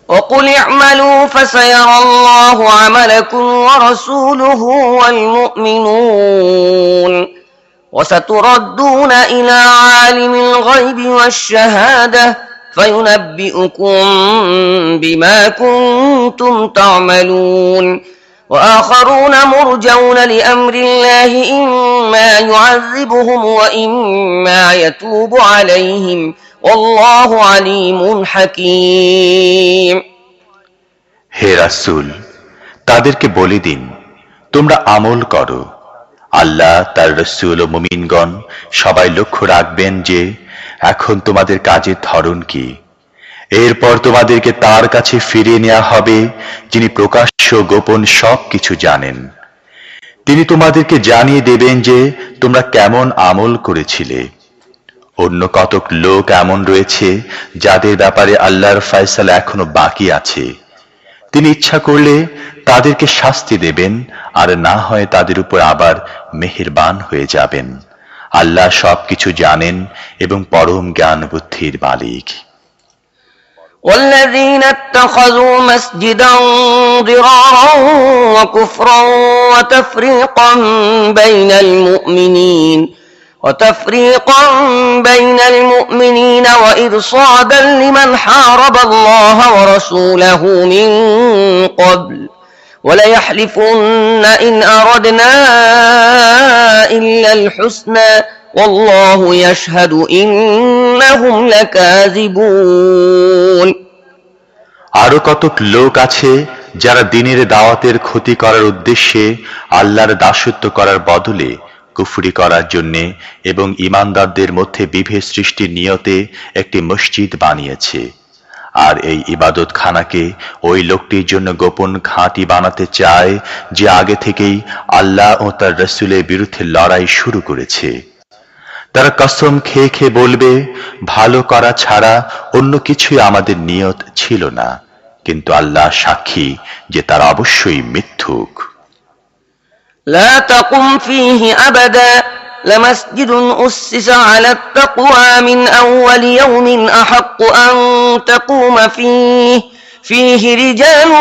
وقل اعملوا فسيرى الله عملكم ورسوله والمؤمنون وستردون إلى عالم الغيب والشهادة فينبئكم بما كنتم تعملون وآخرون مرجون لأمر الله إما يعذبهم وإما يتوب عليهم والله عليم حكيم। হে রাসূল, তাদেরকে বলে দিন, তোমরা আমল করো। আল্লাহ, তার রাসূল ও মুমিনগণ সবাই লক্ষ্য রাখবেন যে এখন তোমাদের কাজের ধরন কি। এরপর তোমাদেরকে তার কাছে ফিরিয়ে নেওয়া হবে যিনি প্রকাশ্য গোপন সবকিছু জানেন। তিনি তোমাদেরকে জানিয়ে দেবেন যে তোমরা কেমন আমল করেছিলে। অন্য কতক লোক এমন রয়েছে যাদের ব্যাপারে আল্লাহর ফয়সালা এখনো বাকি আছে। তিনি ইচ্ছা করলে তাদেরকে শাস্তি দেবেন, আর না হয় তাদের উপর আবার মেহেরবান হয়ে যাবেন। আল্লাহ সবকিছু জানেন এবং পরম জ্ঞান বুদ্ধির মালিক। والذين اتخذوا مسجدا ضرارا وكفرا وتفريقا بين المؤمنين وإرصادا لمن حارب الله ورسوله من قبل وليحلفن إن أردنا إلا الحسنى والله يشهد إنهم لكاذبون। আরো কতক লোক আছে যারা দ্বীনের দাওয়াতের ক্ষতি করার উদ্দেশ্যে আল্লাহর দাসত্ব করার বদলে কুফরি করার জন্য এবং ঈমানদারদের মধ্যে বিভেদ সৃষ্টির নিয়তে একটি মসজিদ বানিয়েছে। আর এই ইবাদতখানাকে ওই লোকটির জন্য গোপন ঘাঁটি বানাতে চায় যে আগে থেকেই আল্লাহ ও তার রাসূলের বিরুদ্ধে লড়াই শুরু করেছে। তারা কসম খেয়ে খেয়ে বলবে, ভালো করা ছাড়া অন্য কিছুই আমাদের নিয়ত ছিল না, কিন্তু আল্লাহ সাক্ষী যে তারা অবশ্যই মিথ্যুক। لا تقم فيه أبدا لمسجد أسس على التقوى من أول يوم أحق أن تقوم فيه رجال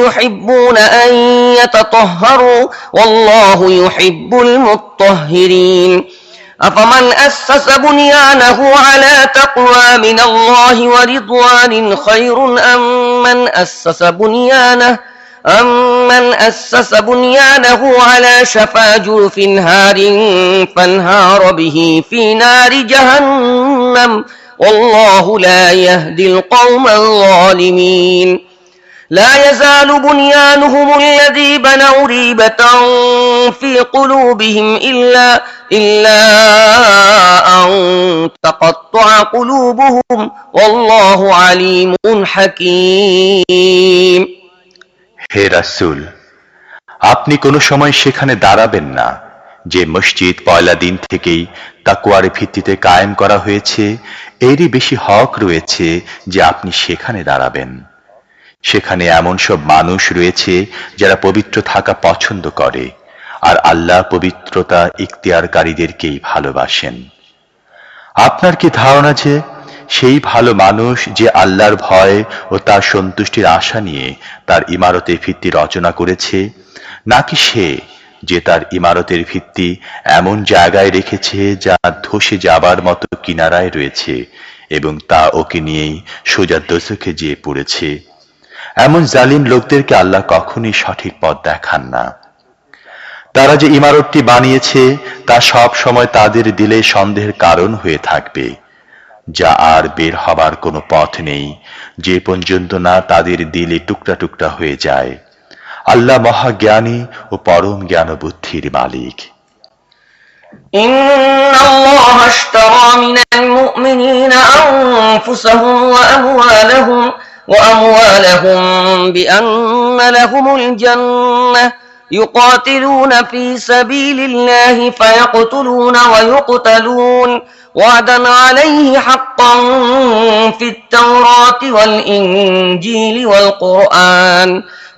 يحبون أن يتطهروا والله يحب المطهرين أفمن أسس بنيانه على تقوى من الله ورضوان خير أم من أسس بنيانه على شفا جرف هار فانهار به في نار جهنم والله لا يهدي القوم الظالمين لا يزال بنيانهم الذي بنوا ريبة في قلوبهم إلا أن تقطع قلوبهم والله عليم حكيم। হে রাসূল, আপনি কোনো সময় সেখানে দাঁড়াবেন না যে মসজিদ পয়লা দিন থেকেই তাকওয়ার ভিত্তিতে কায়েম করা হয়েছে। এরই বেশি হক রয়েছে যে আপনি সেখানে দাঁড়াবেন। সেখানে এমন সব মানুষ রয়েছে যারা পবিত্র থাকা পছন্দ করে, আর আল্লাহ পবিত্রতা ইখতিয়ারকারীদেরকেই ভালোবাসেন। আপনার কি ধারণা যে সেই ভালো মানুষ যে আল্লাহর ভয় ও তার সন্তুষ্টির আশা নিয়ে তার ইমারতের ভিত্তি রচনা করেছে, নাকি সে যে তার ইমারতের ভিত্তি এমন জায়গায় রেখেছে যা ধসে যাবার মতো কিনারায় রয়েছে এবং তা ওকে নিয়েই সোজা দোজখে যেয়ে পড়েছে? এমন জালিম লোকদেরকে আল্লাহ কখনোই সঠিক পথ দেখান না। তারা যে ইমারতটি বানিয়েছে তা সব সময় তাদের দিলে সন্দেহের কারণ হয়ে থাকবে, যা আর বের হবার কোনো পথ নেই যে পর্যন্ত না তাদের দিলে টুকরা টুকরা হয়ে যায়। আল্লাহ মহাজ্ঞানী ও পরম জ্ঞান বুদ্ধির মালিক। ইন্নাল্লাহা আশতারা মিনাল মুমিনিনা আনফুসাহুম ওয়া আমওয়ালাহুম বিআন্না লাহুমুল জান্নাহ يقاتلون في سبيل الله فيقتلون ويقتلون وعدا عليه حقا في التوراة والإنجيل والقرآن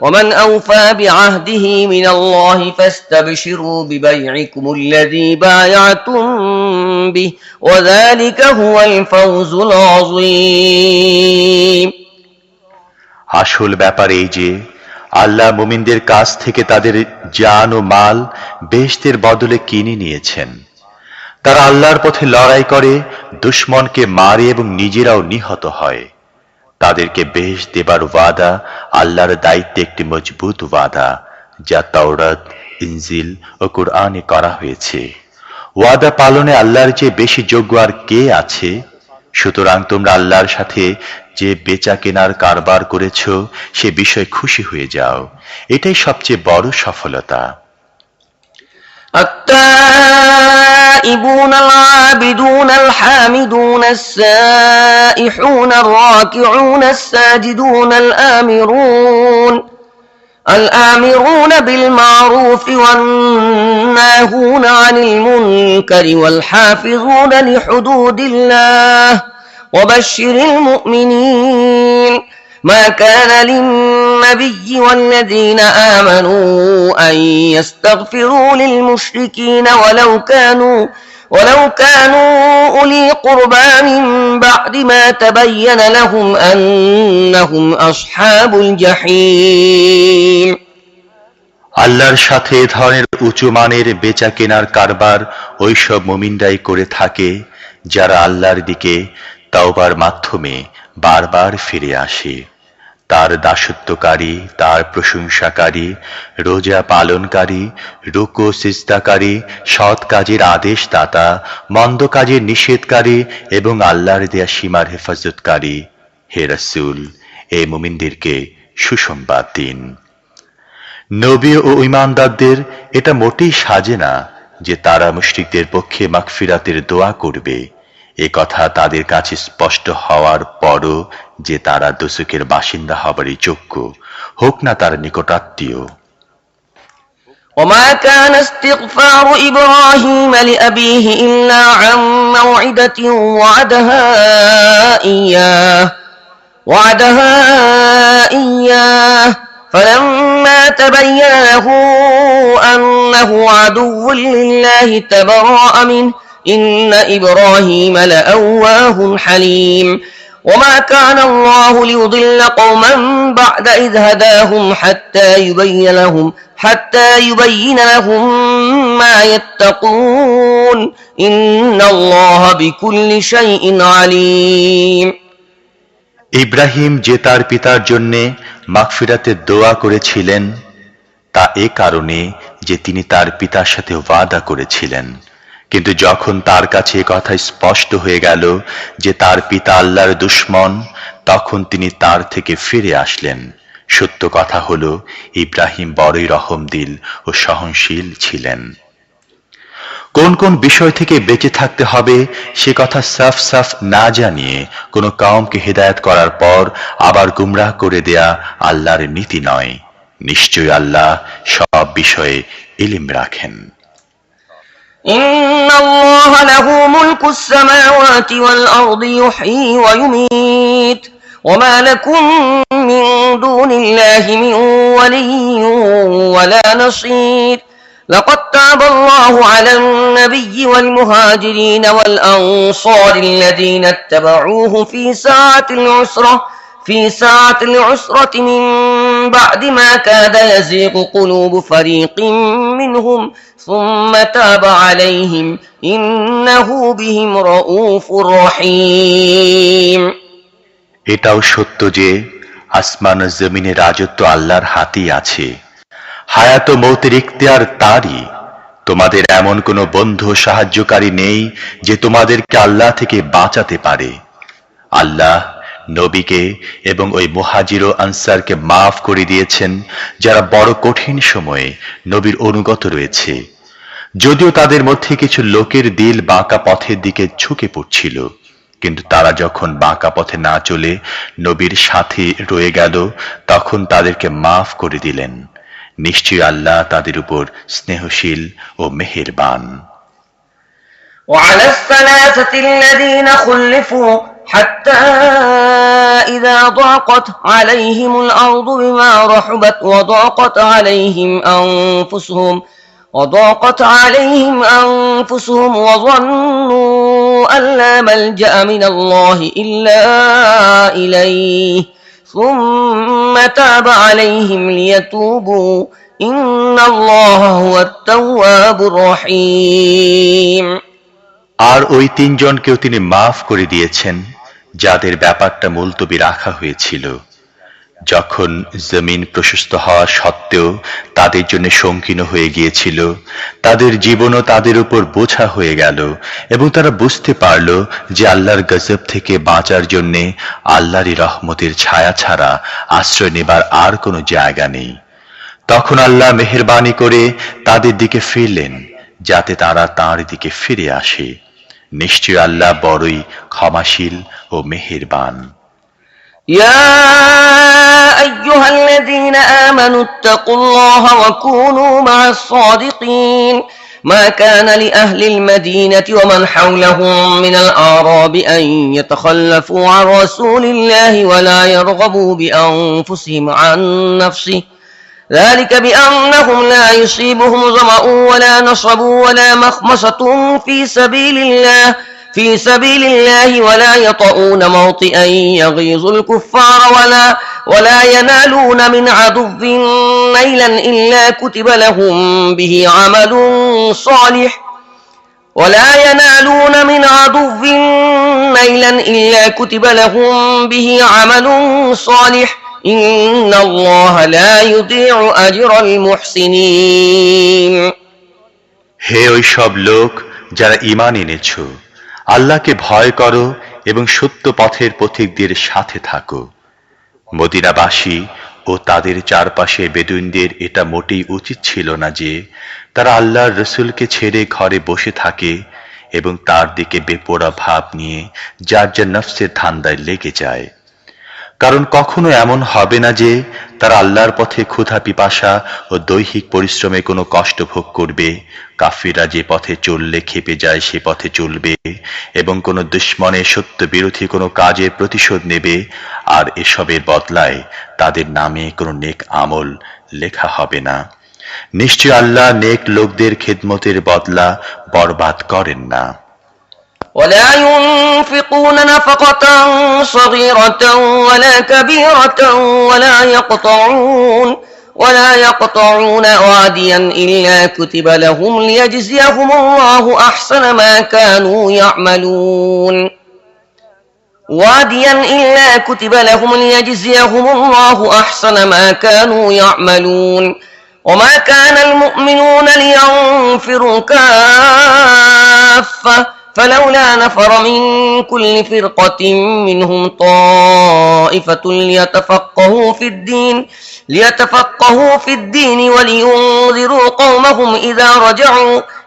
ومن أوفى بعهده من الله فاستبشروا ببيعكم الذي بايعتم به وذلك هو الفوز العظيم। আসল ব্যাপার এই যে আল্লাহ মুমিনদের কাছ থেকে তাদের জান ও মাল বেহেশতের বদলে কিনে নিয়েছেন। তারা আল্লাহর পথে লড়াই করে, দুশমনকে মারে এবং নিজেরাও নিহত হয়। তাদেরকে বেহেশত দেবার ওয়াদা আল্লাহর দায়িত্বে একটি মজবুত ওয়াদা, যা তাওরাত, ইনজিল ও কুরআনে করা হয়েছে। ওয়াদা পালনে আল্লাহর চেয়ে বেশি যোগ্য আর কে আছে? সুতরাং তোমরা আল্লাহর সাথে যে বেচা কেনার কারবার করেছ সে বিষয়ে খুশি হয়ে যাও, এটাই সবচেয়ে বড় সফলতা। التائبون العابدون الحامدون السائحون الراكعون الساجدون الآمرون بالمعروف والناهون عن المنكر والحافظون لحدود الله وبشر المؤمنين ما كان للنبي والذين آمنوا أن يستغفروا للمشركين ولو كانوا أولي قربى من بعد ما تبين لهم أنهم أصحاب الجحيم। আল্লাহর সাথে এ ধরনের উঁচু মানের বেচা কেনার কারবার ওইসব মুমিনরাই করে থাকে যারা আল্লাহর দিকে তাওবার মাধ্যমে বারবার ফিরে আসে। তার দাসত্বকারী, তার প্রশংসাকারী, রোজা পালনকারী, রুকু সিজদাকারী, সৎ কাজের আদেশদাতা, মন্দ কাজের নিষেধকারী এবং আল্লাহর দেয়া সীমার হেফাজতকারী। হে রাসূল, এই মুমিনদেরকে সুসংবাদ দিন। নবী ও ঈমানদারদের এটা মোটেই সাজে না যে তারা মুশরিকদের পক্ষে মাগফিরাতের দোয়া করবে। এ কথা তাদের কাছে স্পষ্ট হওয়ার পরও যে তারা দোজখের বাসিন্দা হবারই যোগ্য, হোক না তার নিকটাত্মীয়। وما كان استغفار إبراهيم لأبيه إلا عن موعدة وعدها إياه فلما تبين له أنه عدو لله تبرأ منه إن إبراهيم لأواه حليم وما كان الله ليضل قوما بعد إذ هداهم حتى يبين لهم ما يتقون إن الله بكل شيء عليم। ইব্রাহিম যে তার পিতার জন্যে মাগফিরাতের দোয়া করেছিলেন তা এ কারণে যে তিনি তার পিতার সাথে ওয়াদা করেছিলেন, কিন্তু যখন তার কাছে কথা স্পষ্ট হয়ে গেল যে তার পিতা আল্লাহর দুশমন, তখন তিনি তার থেকে ফিরে আসলেন। সত্য কথা হলো ইব্রাহিম বড়ই রহমদিল ও সহনশীল ছিলেন। কোন কোন বিষয় থেকে বেঁচে থাকতে হবে সে কথা সাফ সাফ না জানিয়ে কোনো কওমকে হিদায়াত করার পর আবার গুমরাহ করে দেয়া আল্লাহর নীতি নয়। নিশ্চয়ই আল্লাহ সব বিষয়ে ইলম রাখেন। إن الله له ملك السماوات والأرض يحيي ويميت وما لكم من دون الله من ولي ولا نصير لقد تاب الله على النبي والمهاجرين والأنصار الذين اتبعوه في ساعة العسرة من بعد ما كاد يزيغ قلوب فريق منهم ثم تاب عليهم إنه بهم رؤوف رحيم। এটাও সত্য যে আসমান ও জমিনের রাজত্ব আল্লাহর হাতেই আছে। হায়াত ও মৌতের ইখতিয়ার তারই। তোমাদের এমন কোনো বন্ধু সাহায্যকারী নেই যে তোমাদেরকে আল্লাহ থেকে বাঁচাতে পারে। আল্লাহ নবীকে এবং ওই মুহাজির ও আনসারকে মাফ করে দিয়েছেন যারা বড় কঠিন সময়ে নবীর অনুগত রয়েছে, যদিও তাদের মধ্যে কিছু লোকের দিল বাঁকা পথের দিকে ঝুঁকে পড়ছিল, কিন্তু তারা যখন বাঁকা পথে না চলে নবীর সাথে রয়ে গেল তখন তাদেরকে মাফ করে দিলেন। নিশ্চয়ই আল্লাহ তাদের উপর স্নেহশীল ও মেহেরবান। وعلى الثلاثة الذين خلفوا حتى إذا ضاقت عليهم الأرض بما رحبت وضاقت عليهم أنفسهم وظنوا أن لا ملجأ من الله إلا إليه ثم تاب عليهم ليتوبوا إن الله هو التواب الرحيم। আর ওই তিনজনকেও তিনি মাফ করে দিয়েছেন যাদের ব্যাপারটা মুলতবি রাখা হয়েছিল, যখন জমিন প্রশস্ত হওয়া সত্ত্বেও তাদের জন্য সংকীর্ণ হয়ে গিয়েছিল, তাদের জীবনও তাদের উপর বোঝা হয়ে গেল এবং তারা বুঝতে পারল যে আল্লাহর গজব থেকে বাঁচার জন্যে আল্লাহরই রহমতের ছায়া ছাড়া আশ্রয় নেবার আর কোনো জায়গা নেই। তখন আল্লাহ মেহেরবানি করে তাদের দিকে ফিরলেন যাতে তারা তাঁর দিকে ফিরে আসে। নিশ্চয় আল্লাহ বড়ই ক্ষমাশীল ও মেহেরবান। يا أيها الذين آمنوا اتقوا الله وكونوا مع الصادقين ما كان لأهل المدينة ومن حولهم من الأعراب أن يتخلفوا عن رسول الله ولا يرغبوا بأنفسهم عن نفسه ذلك بأنهم لا يصيبهم ظمأ ولا نصب ولا مخمصة في سبيل الله ولا يطؤون موطئا يغيظ الكفار ولا ينالون من عدو نيلا إلا كتب لهم به عمل صالح إن الله لا يضيع أجر المحسنين। হে ওই সব লোক যারা ঈমান এনেছ, আল্লাহকে ভয় করো এবং সত্য পথের পথিকদের সাথে থাকো। মদিনাবাসী ও তাদের চারপাশে বেদুইনদের এটা মোটেই উচিত ছিল না যে তারা আল্লাহর রসুলকে ছেড়ে ঘরে বসে থাকে এবং তার দিকে বেপরোয়া ভাব নিয়ে যার যার নফসের ধান্দায় লেগে যায়। কারণ কখনো এমন হবে না যে তারা আল্লাহর পথে ক্ষুধা পিপাসা ও দৈহিক পরিশ্রমে কোনো কষ্ট ভোগ করবে। কাফিররা যে পথে চললে খেপে যায় সে পথে চলবে এবং কোনো দুশমনের সত্য বিরোধী কোনো কাজের প্রতিশোধ নেবে, আর এসবের বদলায় তাদের নামে কোনো নেক আমল লেখা হবে না। নিশ্চয় আল্লাহ নেক লোকদের খিদমতের বদলা বরবাদ করেন না। ولا ينفقون نفقة صغيرة ولا كبيرة ولا يقطعون واديا إلا كتب لهم ليجزيهم الله أحسن ما كانوا يعملون وما كان المؤمنون لينفروا كافة فلولا نفر من كل فرقة منهم طائفة ليتفقهوا في الدين ولينذروا قومهم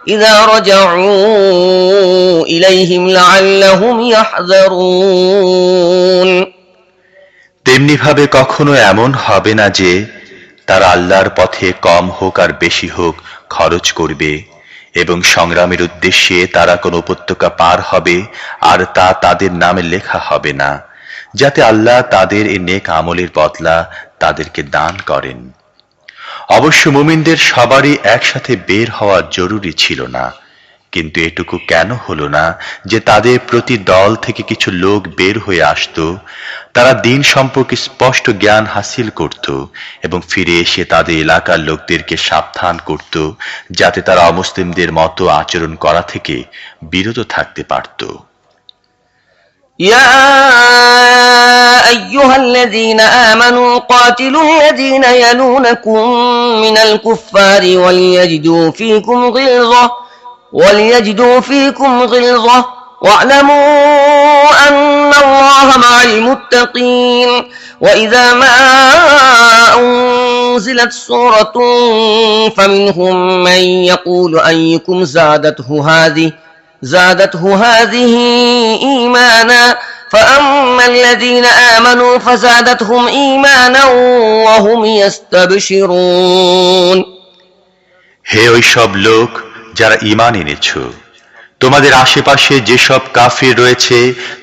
إذا رجعوا إليهم لعلهم يحذرون। তেমনি ভাবে কখনো এমন হবে না যে তারা আল্লাহর পথে কম হোক আর বেশি হোক খরচ করবে এবং সংগ্রামের উদ্দেশ্যে তারা কোন উপত্যকা পার হবে আর তা তাদের নামে লেখা হবে না, যাতে আল্লাহ তাদের এই নেক আমলের বদলা তাদেরকে দান করেন। অবশ্য মুমিনদের সবারই একসাথে বের হওয়া জরুরি ছিল না, কিন্তু এটুকু কেন হলো না যে তাদের প্রতি দল থেকে কিছু লোক বের হয়ে আসতো, তারা দ্বীন সম্পর্কে স্পষ্ট জ্ঞান হাসিল করত এবং ফিরে এসে তাদের এলাকার লোকদেরকে সাবধান করত যাতে তারা অমুসলিমদের মতো আচরণ করা থেকে বিরত থাকতে পারত। يا أيها الذين آمنوا قاتلوا الذين يلونكم من الكفار وليجدوا فيكم غلظة واعلموا أن الله مع المتقين وإذا ما أنزلت سورة فمنهم من يقول أيكم زادته هذه إيمانا فأما الذين آمنوا فزادتهم إيمانا وهم يستبشرون। হে ওই সব লোক যারা ঈমান এনেছ, তোমাদের আশেপাশে যেসব কাফির রয়েছে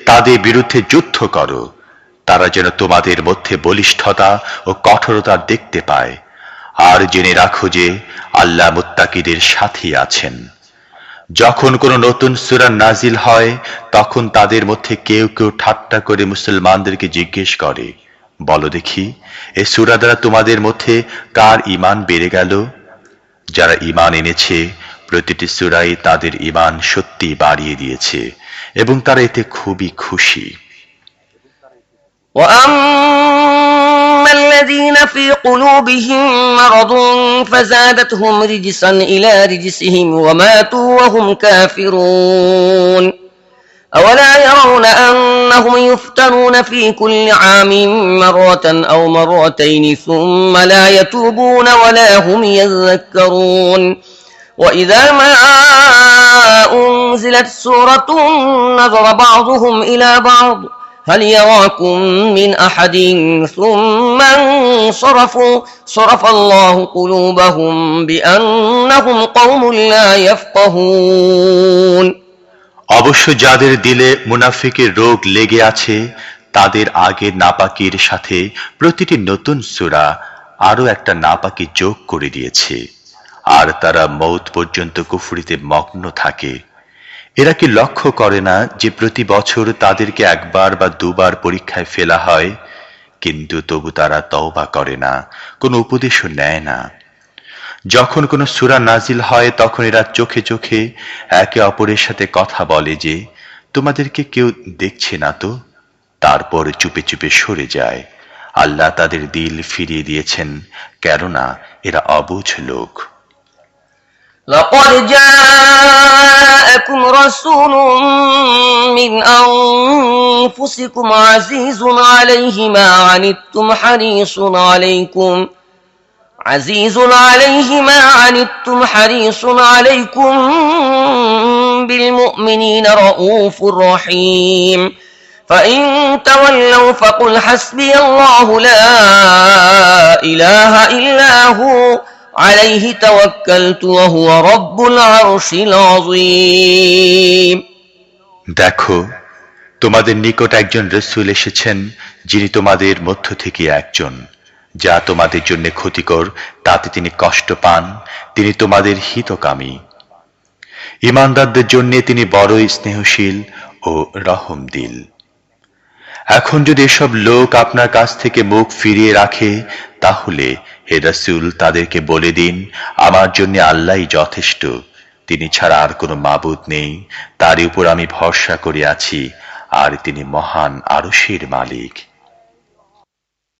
তাদের বিরুদ্ধে যুদ্ধ করো, তারা যেন তোমাদের মধ্যে বলিষ্ঠতা ও কঠোরতা দেখতে পায়, আর জেনে রাখো যে আল্লাহ মুত্তাকিদের সাথী আছেন। যখন কোনো নতুন সূরা নাজিল হয় তখন তাদের মধ্যে কেউ কেউ ঠাট্টা করে মুসলমানদেরকে জিজ্ঞেস করে, বলো দেখি, এ সূরা দ্বারা তোমাদের মধ্যে কার ঈমান বেড়ে গেল? যারা ঈমান এনেছে প্রতিটি সূরাই তাদের ঈমান সত্যি বাড়িয়ে দিয়েছে এবং তারা এতে খুবই খুশি। وأما الذين في قلوبهم مرض فزادتهم رجسا إلى رجسهم وماتوا وهم كافرون أولا يرون أنهم يفتنون في كل عام مرة أو مرتين ثم لا يتوبون ولا هم يذكرون وإذا ما أنزلت سورة نظر بعضهم إلى بعض هل يراكم من أحد ثم انصرفوا صرف الله قلوبهم بأنهم قوم لا يفقهون অবশ্য যাদের দিলে মুনাফিকের রোগ লেগে আছে তাদের আগের নাপাকির সাথে প্রতিটি নতুন সূরা আরো একটা নাপাকি যোগ করে দিয়েছে, আর তারা মওত পর্যন্ত কুফরিতে মগ্ন থাকে। এরা কি লক্ষ্য করে না যে প্রতি বছর তাদেরকে একবার বা দুবার পরীক্ষায় ফেলা হয়, কিন্তু তবু তারা তওবা করে না, কোনো উপদেশও নেয় না। যখন কোনো সূরা নাজিল হয় তখন এরা চোখে চোখে একে অপরের সাথে কথা বলে যে তোমাদেরকে কেউ দেখছে না তো, তারপর চুপে চুপে সরে যায়। আল্লাহ তাদের দিল ফিরিয়ে দিয়েছেন, কেননা এরা অবুঝ লোক। لقد جاءكم رسول من أنفسكم عزيز عليه ما عنتم حريص عليكم بالمؤمنين رؤوف رحيم فإن تولوا فقل حسبي الله لا إله إلا هو عليه توكلت وهو رب العرش العظيم দেখো, তোমাদের নিকট একজন রাসূল এসেছেন যিনি তোমাদের মধ্য থেকে একজন, যা তোমাদের জন্য ক্ষতিকর তাতে তিনি কষ্ট পান, তিনি তোমাদের হিতকামী। ঈমানদারদের জন্য তিনি বড়ই স্নেহশীল ও রহমদিল। এখন যদি এসব লোক আপনার কাছ থেকে মুখ ফিরিয়ে রাখে তাহলে হে রাসূল তাদেরকে বলে দিন, আমার জন্য আল্লাহই যথেষ্ট, তিনি ছাড়া আর কোনো মাবুদ নেই, তারই উপর আমি ভরসা করে আছি, আর তিনি মহান আরশের মালিক।